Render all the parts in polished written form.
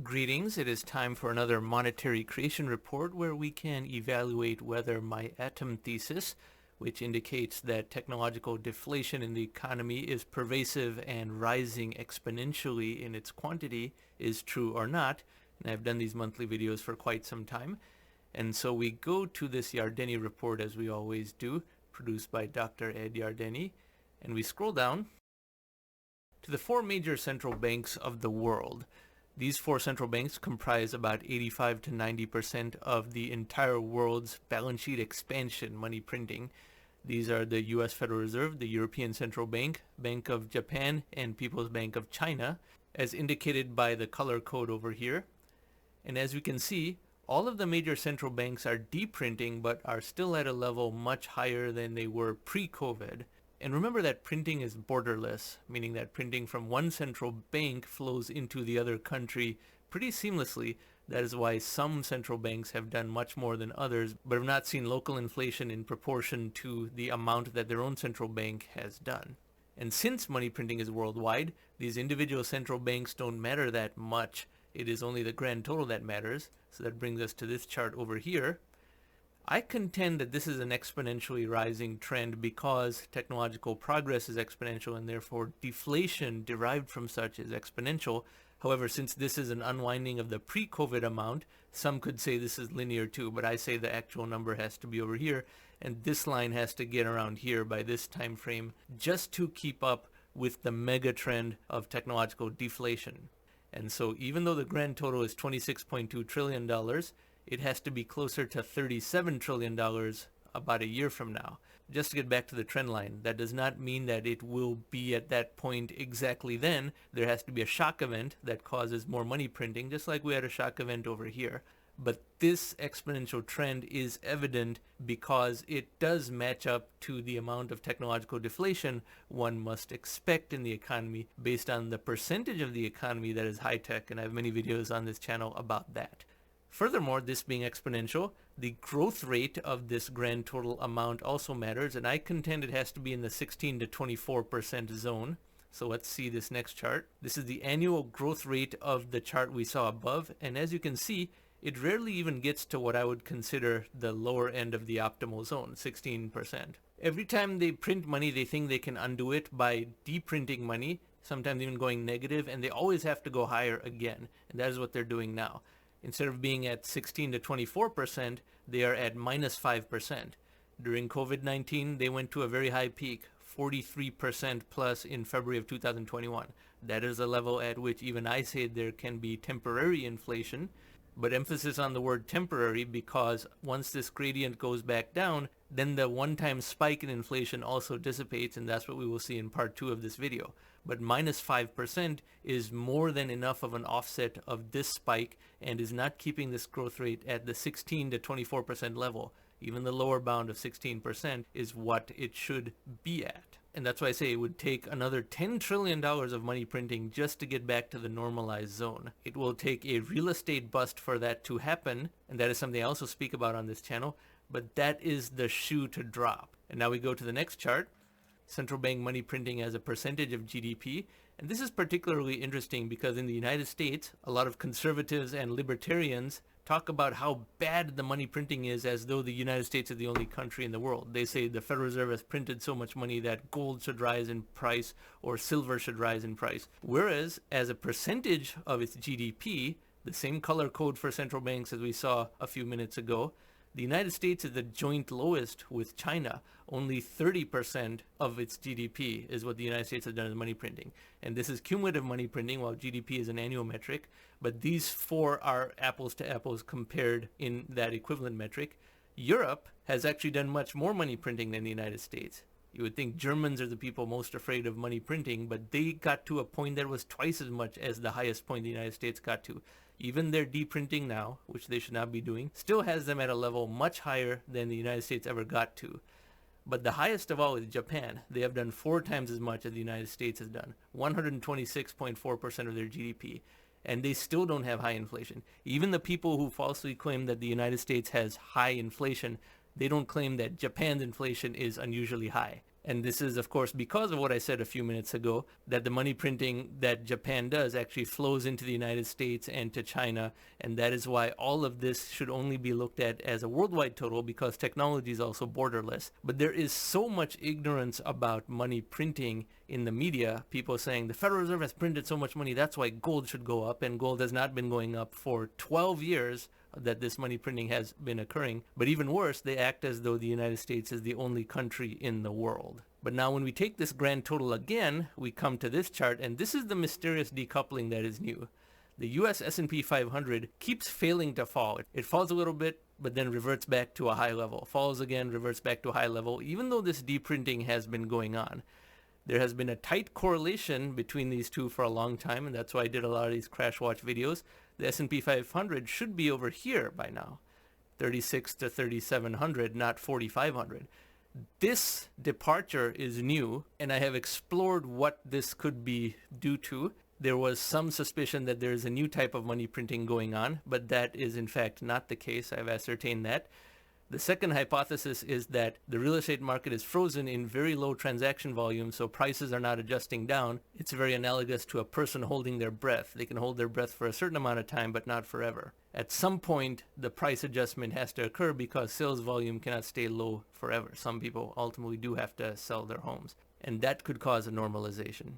Greetings, it is time for another monetary creation report where we can evaluate whether my atom thesis, which indicates that technological deflation in the economy is pervasive and rising exponentially in its quantity, is true or not. And I've done these monthly videos for quite some time. And so we go to this Yardeni report as we always do, produced by Dr. Ed Yardeni, and we scroll down to the four major central banks of the world. These four central banks comprise about 85 to 90% of the entire world's balance sheet expansion, money printing. These are the US Federal Reserve, the European Central Bank, Bank of Japan, and People's Bank of China, as indicated by the color code over here. And as we can see, all of the major central banks are deprinting but are still at a level much higher than they were pre-COVID. And remember that printing is borderless, meaning that printing from one central bank flows into the other country pretty seamlessly. That is why some central banks have done much more than others, but have not seen local inflation in proportion to the amount that their own central bank has done. And since money printing is worldwide, these individual central banks don't matter that much. It is only the grand total that matters. So that brings us to this chart over here. I contend that this is an exponentially rising trend because technological progress is exponential and therefore deflation derived from such is exponential. However, since this is an unwinding of the pre-COVID amount, some could say this is linear too, but I say the actual number has to be over here, and this line has to get around here by this time frame just to keep up with the mega trend of technological deflation. And so even though the grand total is $26.2 trillion, it has to be closer to $37 trillion about a year from now. Just to get back to the trend line, that does not mean that it will be at that point exactly then. There has to be a shock event that causes more money printing, just like we had a shock event over here. But this exponential trend is evident because it does match up to the amount of technological deflation one must expect in the economy based on the percentage of the economy that is high-tech, and I have many videos on this channel about that. Furthermore, this being exponential, the growth rate of this grand total amount also matters, and I contend it has to be in the 16 to 24% zone. So let's see this next chart. This is the annual growth rate of the chart we saw above, and as you can see, it rarely even gets to what I would consider the lower end of the optimal zone, 16%. Every time they print money, they think they can undo it by deprinting money, sometimes even going negative, and they always have to go higher again, and that is what they're doing now. Instead of being at 16 to 24%, they are at minus 5%. During COVID-19, they went to a very high peak, 43% plus in February of 2021. That is a level at which even I say there can be temporary inflation, but emphasis on the word temporary because once this gradient goes back down, then the one-time spike in inflation also dissipates, and that's what we will see in part 2 of this video. But minus 5% is more than enough of an offset of this spike and is not keeping this growth rate at the 16 to 24% level. Even the lower bound of 16% is what it should be at. And that's why I say it would take another $10 trillion of money printing just to get back to the normalized zone. It will take a real estate bust for that to happen, and that is something I also speak about on this channel, but that is the shoe to drop. And now we go to the next chart. Central bank money printing as a percentage of GDP. And this is particularly interesting because in the United States, a lot of conservatives and libertarians talk about how bad the money printing is as though the United States is the only country in the world. They say the Federal Reserve has printed so much money that gold should rise in price or silver should rise in price. Whereas as a percentage of its GDP, the same color code for central banks as we saw a few minutes ago, the United States is the joint lowest with China. Only 30% of its GDP is what the United States has done as money printing. And this is cumulative money printing, while GDP is an annual metric. But these four are apples to apples compared in that equivalent metric. Europe has actually done much more money printing than the United States. You would think Germans are the people most afraid of money printing, but they got to a point that was twice as much as the highest point the United States got to. Even their deprinting now, which they should not be doing, still has them at a level much higher than the United States ever got to. But the highest of all is Japan. They have done 4 times as much as the United States has done, 126.4% of their GDP. And they still don't have high inflation. Even the people who falsely claim that the United States has high inflation, they don't claim that Japan's inflation is unusually high. And this is, of course, because of what I said a few minutes ago, that the money printing that Japan does actually flows into the United States and to China. And that is why all of this should only be looked at as a worldwide total, because technology is also borderless. But there is so much ignorance about money printing in the media. People saying the Federal Reserve has printed so much money, that's why gold should go up. And gold has not been going up for 12 years that this money printing has been occurring. But even worse, they act as though the United States is the only country in the world. But now when we take this grand total again, we come to this chart, and this is the mysterious decoupling that is new. The US S&P 500 keeps failing to fall. It falls a little bit, but then reverts back to a high level. Falls again, reverts back to a high level, even though this deprinting has been going on. There has been a tight correlation between these two for a long time, and that's why I did a lot of these crash watch videos. The S&P 500 should be over here by now, 36 to 3,700, not 4,500. This departure is new, and I have explored what this could be due to. There was some suspicion that there is a new type of money printing going on, but that is in fact not the case. I've ascertained that. The second hypothesis is that the real estate market is frozen in very low transaction volume, so prices are not adjusting down. It's very analogous to a person holding their breath. They can hold their breath for a certain amount of time, but not forever. At some point, the price adjustment has to occur because sales volume cannot stay low forever. Some people ultimately do have to sell their homes, and that could cause a normalization.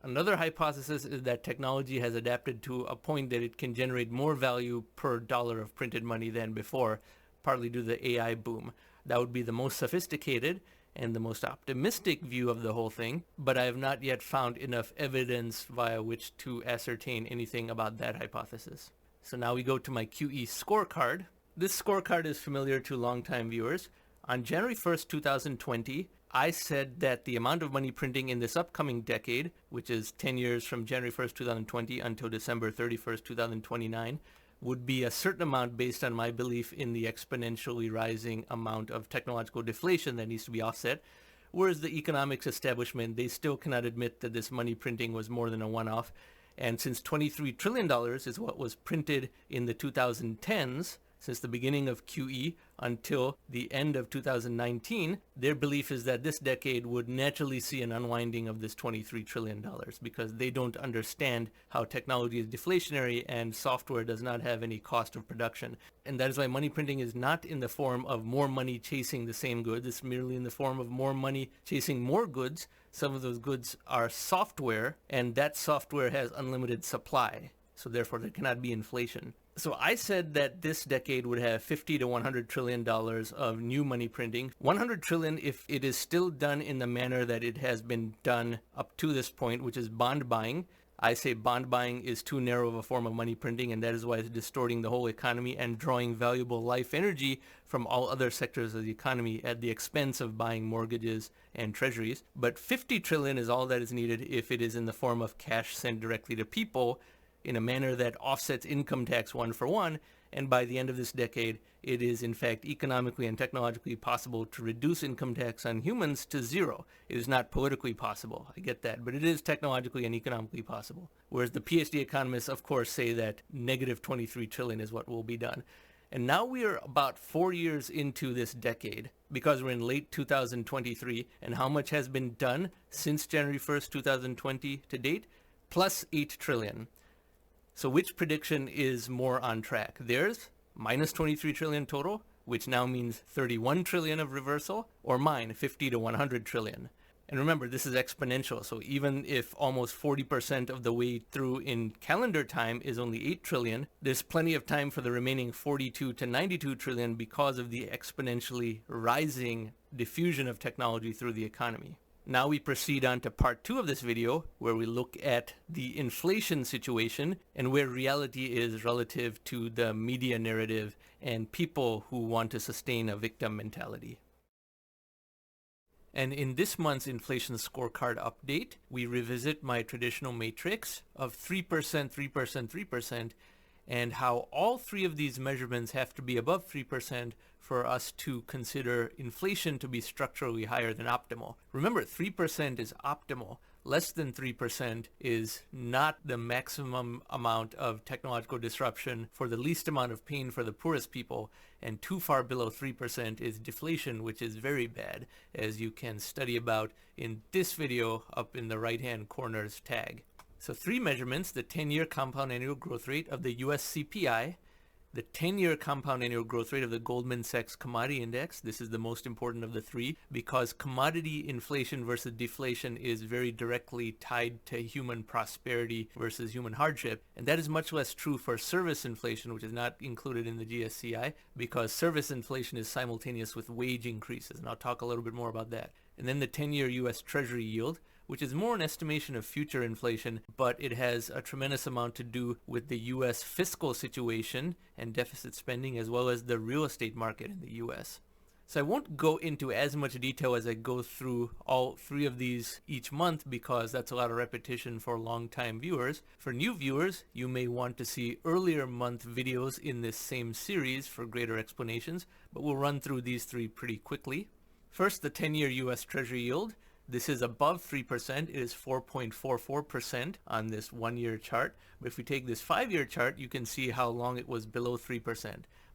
Another hypothesis is that technology has adapted to a point that it can generate more value per dollar of printed money than before, partly due to the AI boom. That would be the most sophisticated and the most optimistic view of the whole thing, but I have not yet found enough evidence via which to ascertain anything about that hypothesis. So now we go to my QE scorecard. This scorecard is familiar to longtime viewers. On January 1st, 2020, I said that the amount of money printing in this upcoming decade, which is 10 years from January 1st, 2020 until December 31st, 2029, would be a certain amount based on my belief in the exponentially rising amount of technological deflation that needs to be offset. Whereas the economics establishment, they still cannot admit that this money printing was more than a one-off. And since $23 trillion is what was printed in the 2010s, since the beginning of QE until the end of 2019, their belief is that this decade would naturally see an unwinding of this $23 trillion because they don't understand how technology is deflationary and software does not have any cost of production. And that is why money printing is not in the form of more money chasing the same goods. It's merely in the form of more money chasing more goods. Some of those goods are software, and that software has unlimited supply. So therefore, there cannot be inflation. So I said that this decade would have $50 to $100 trillion of new money printing. $100 trillion if it is still done in the manner that it has been done up to this point, which is bond buying. I say bond buying is too narrow of a form of money printing, and that is why it's distorting the whole economy and drawing valuable life energy from all other sectors of the economy at the expense of buying mortgages and treasuries. But $50 trillion is all that is needed if it is in the form of cash sent directly to people, in a manner that offsets income tax one for one, and by the end of this decade, it is in fact economically and technologically possible to reduce income tax on humans to zero. It is not politically possible, I get that, but it is technologically and economically possible. Whereas the PhD economists, of course, say that negative 23 trillion is what will be done. And now we are about 4 years into this decade, because we're in late 2023, and how much has been done since January 1st, 2020 to date? Plus 8 trillion. So which prediction is more on track? Theirs, minus 23 trillion total, which now means 31 trillion of reversal, or mine, 50 to 100 trillion. And remember, this is exponential, so even if almost 40% of the way through in calendar time is only 8 trillion, there's plenty of time for the remaining 42 to 92 trillion because of the exponentially rising diffusion of technology through the economy. Now we proceed on to part 2 of this video, where we look at the inflation situation and where reality is relative to the media narrative and people who want to sustain a victim mentality. And in this month's inflation scorecard update, we revisit my traditional matrix of 3%, 3%, 3%, and how all three of these measurements have to be above 3% for us to consider inflation to be structurally higher than optimal. Remember, 3% is optimal. less than 3% is not the maximum amount of technological disruption for the least amount of pain for the poorest people, and too far below 3% is deflation, which is very bad, as you can study about in this video up in the right-hand corner's tag. So 3 measurements: the 10-year compound annual growth rate of the US CPI, the 10-year compound annual growth rate of the Goldman Sachs Commodity Index. This is the most important of the 3 because commodity inflation versus deflation is very directly tied to human prosperity versus human hardship. And that is much less true for service inflation, which is not included in the GSCI, because service inflation is simultaneous with wage increases. And I'll talk a little bit more about that. And then the 10-year US Treasury yield, which is more an estimation of future inflation, but it has a tremendous amount to do with the U.S. fiscal situation and deficit spending, as well as the real estate market in the U.S. So I won't go into as much detail as I go through all 3 of these each month, because that's a lot of repetition for long-time viewers. For new viewers, you may want to see earlier month videos in this same series for greater explanations, but we'll run through these 3 pretty quickly. First, the 10-year U.S. Treasury yield. This is above 3%. It is 4.44% on this 1-year chart. But if we take this 5-year chart, you can see how long it was below 3%.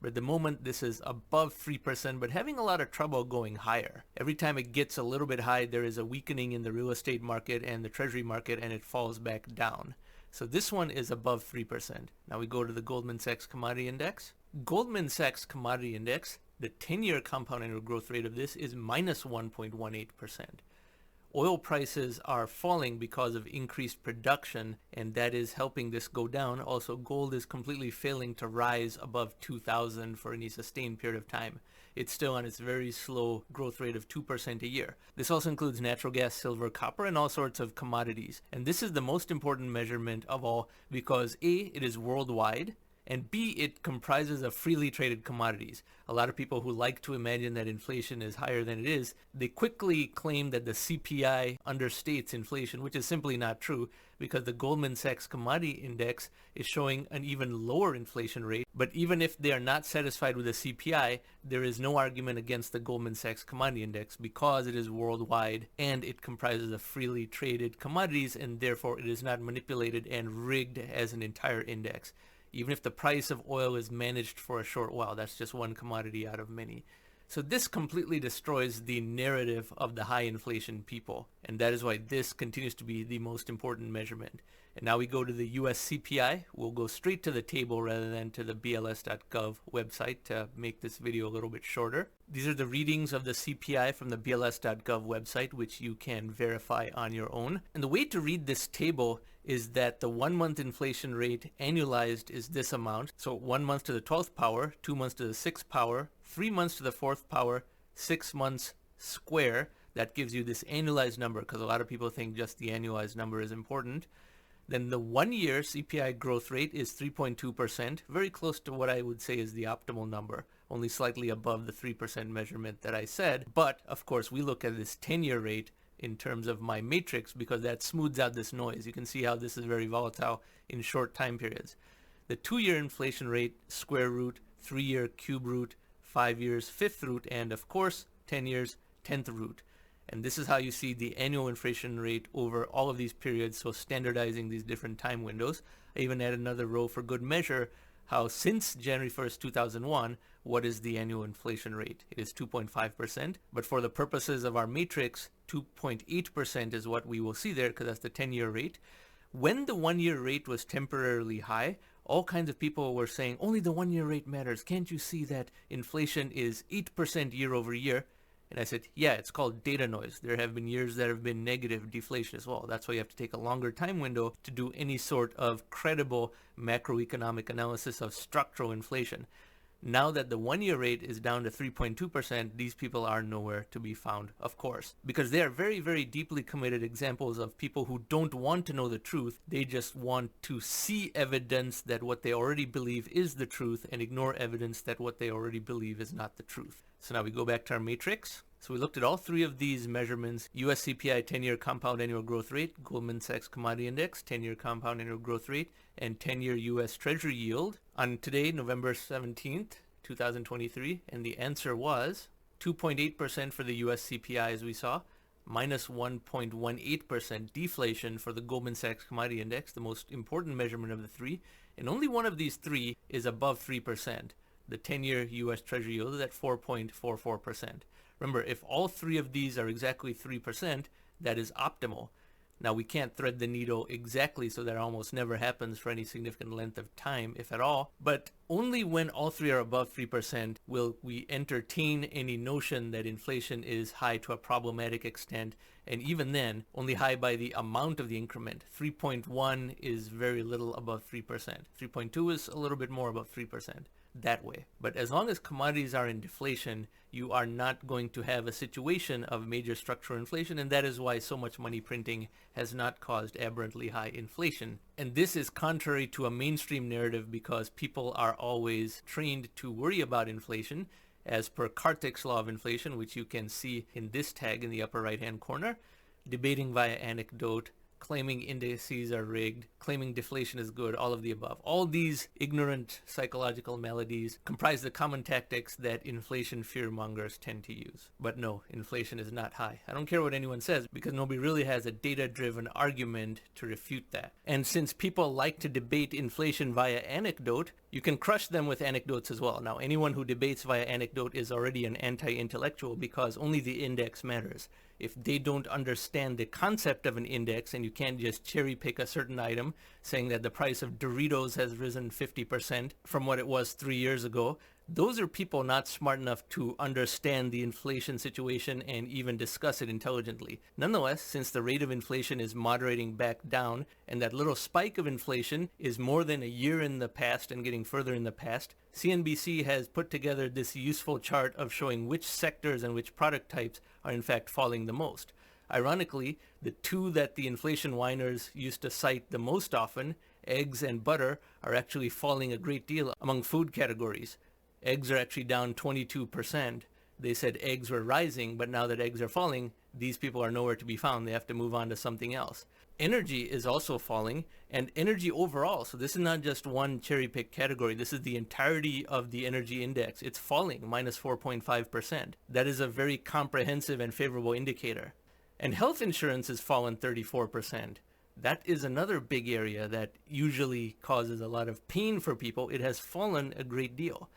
But at the moment, this is above 3%, but having a lot of trouble going higher. Every time it gets a little bit high, there is a weakening in the real estate market and the treasury market, and it falls back down. So this one is above 3%. Now we go to the Goldman Sachs Commodity Index. Goldman Sachs Commodity Index, the 10-year compound annual growth rate of this is minus 1.18%. Oil prices are falling because of increased production, and that is helping this go down. Also, gold is completely failing to rise above 2,000 for any sustained period of time. It's still on its very slow growth rate of 2% a year. This also includes natural gas, silver, copper, and all sorts of commodities. And this is the most important measurement of all because A, it is worldwide, and B, it comprises of freely traded commodities. A lot of people who like to imagine that inflation is higher than it is, they quickly claim that the CPI understates inflation, which is simply not true because the Goldman Sachs Commodity Index is showing an even lower inflation rate. But even if they are not satisfied with the CPI, there is no argument against the Goldman Sachs Commodity Index because it is worldwide and it comprises of freely traded commodities, and therefore it is not manipulated and rigged as an entire index. Even if the price of oil is managed for a short while, that's just one commodity out of many. So this completely destroys the narrative of the high inflation people, and that is why this continues to be the most important measurement. And now we go to the US CPI. We'll go straight to the table rather than to the BLS.gov website to make this video a little bit shorter. These are the readings of the CPI from the BLS.gov website, which you can verify on your own. And the way to read this table is that the 1-month inflation rate annualized is this amount. So 1 month to the 12th power, 2 months to the 6th power, 3 months to the 4th power, 6 months square. That gives you this annualized number because a lot of people think just the annualized number is important. Then the 1-year CPI growth rate is 3.2%, very close to what I would say is the optimal number, only slightly above the 3% measurement that I said. But of course, we look at this 10-year rate in terms of my matrix because that smooths out this noise. You can see how this is very volatile in short time periods. The 2-year inflation rate, square root, 3-year cube root, 5 years, fifth root, and of course, 10 years, 10th root. And this is how you see the annual inflation rate over all of these periods, so standardizing these different time windows. I even add another row for good measure, how since January 1st, 2001, what is the annual inflation rate? It is 2.5%, but for the purposes of our matrix, 2.8% is what we will see there because that's the 10-year rate. When the 1-year rate was temporarily high, all kinds of people were saying, only the 1-year rate matters. Can't you see that inflation is 8% year over year? And I said, yeah, it's called data noise. There have been years that have been negative deflation as well. That's why you have to take a longer time window to do any sort of credible macroeconomic analysis of structural inflation. Now that the 1-year rate is down to 3.2%, these people are nowhere to be found, of course, because they are very, very deeply committed examples of people who don't want to know the truth. They just want to see evidence that what they already believe is the truth and ignore evidence that what they already believe is not the truth. So now we go back to our matrix. So we looked at all 3 of these measurements: US CPI 10-year compound annual growth rate, Goldman Sachs Commodity Index 10-year compound annual growth rate, and 10-year US Treasury yield on today, November 17th, 2023. And the answer was 2.8% for the US CPI, as we saw, minus 1.18% deflation for the Goldman Sachs Commodity Index, the most important measurement of the three. And only one of these three is above 3%. The 10-year U.S. Treasury yield is at 4.44%. Remember, if all three of these are exactly 3%, that is optimal. Now, we can't thread the needle exactly, so that almost never happens for any significant length of time, if at all. But only when all three are above 3% will we entertain any notion that inflation is high to a problematic extent. And even then, only high by the amount of the increment. 3.1 is very little above 3%. 3.2 is a little bit more above 3%. That way. But as long as commodities are in deflation, you are not going to have a situation of major structural inflation, and that is why so much money printing has not caused aberrantly high inflation. And this is contrary to a mainstream narrative because people are always trained to worry about inflation as per Kartik's law of inflation, which you can see in this tag in the upper right hand corner, debating via anecdote, claiming indices are rigged, claiming deflation is good, all of the above. All these ignorant psychological maladies comprise the common tactics that inflation fearmongers tend to use. But no, inflation is not high. I don't care what anyone says because nobody really has a data-driven argument to refute that. And since people like to debate inflation via anecdote, you can crush them with anecdotes as well. Now, anyone who debates via anecdote is already an anti-intellectual because only the index matters. If they don't understand the concept of an index and you can't just cherry pick a certain item saying that the price of Doritos has risen 50% from what it was 3 years ago, those are people not smart enough to understand the inflation situation and even discuss it intelligently. Nonetheless, since the rate of inflation is moderating back down and that little spike of inflation is more than a year in the past and getting further in the past, CNBC has put together this useful chart of showing which sectors and which product types are in fact falling the most. Ironically, the two that the inflation whiners used to cite the most often, eggs and butter, are actually falling a great deal among food categories. Eggs are actually down 22%. They said eggs were rising, but now that eggs are falling, these people are nowhere to be found. They have to move on to something else. Energy is also falling, and energy overall, so this is not just one cherry-picked category. This is the entirety of the energy index. It's falling, minus 4.5%. That is a very comprehensive and favorable indicator. And health insurance has fallen 34%. That is another big area that usually causes a lot of pain for people. It has fallen a great deal.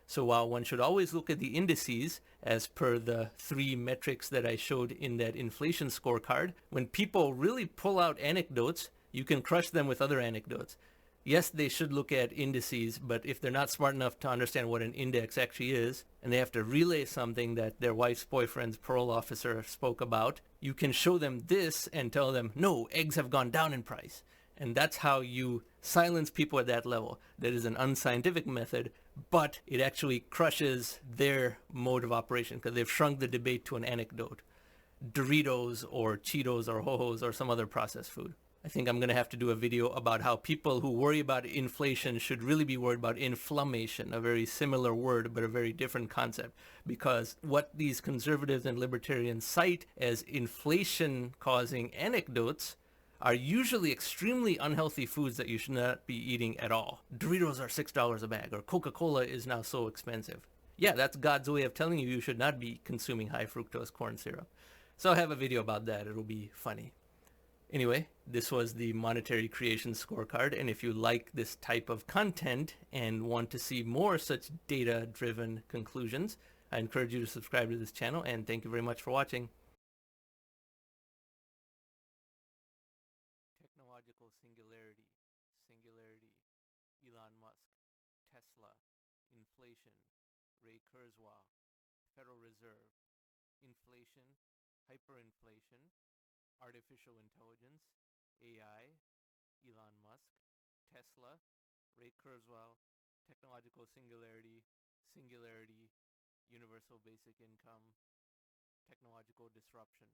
So while one should always look at the indices as per the three metrics that I showed in that inflation scorecard, when people really pull out anecdotes, you can crush them with other anecdotes. Yes, they should look at indices, but if they're not smart enough to understand what an index actually is, and they have to relay something that their wife's boyfriend's parole officer spoke about, you can show them this and tell them, no, eggs have gone down in price. And that's how you silence people at that level. That is an unscientific method, but it actually crushes their mode of operation because they've shrunk the debate to an anecdote. Doritos or Cheetos or Ho-Hos or some other processed food. I think I'm going to have to do a video about how people who worry about inflation should really be worried about inflammation, a very similar word but a very different concept, because what these conservatives and libertarians cite as inflation-causing anecdotes are usually extremely unhealthy foods that you should not be eating at all. Doritos are $6 a bag, or Coca-Cola is now so expensive. Yeah, that's God's way of telling you should not be consuming high fructose corn syrup. So I'll have a video about that. It'll be funny. Anyway, this was the Monetary Creation Scorecard, and if you like this type of content and want to see more such data-driven conclusions, I encourage you to subscribe to this channel, and thank you very much for watching. Technological singularity, Elon Musk, Tesla, inflation, Ray Kurzweil, Federal Reserve, inflation, hyperinflation, artificial intelligence, AI, Elon Musk, Tesla, Ray Kurzweil, technological singularity, universal basic income, technological disruption.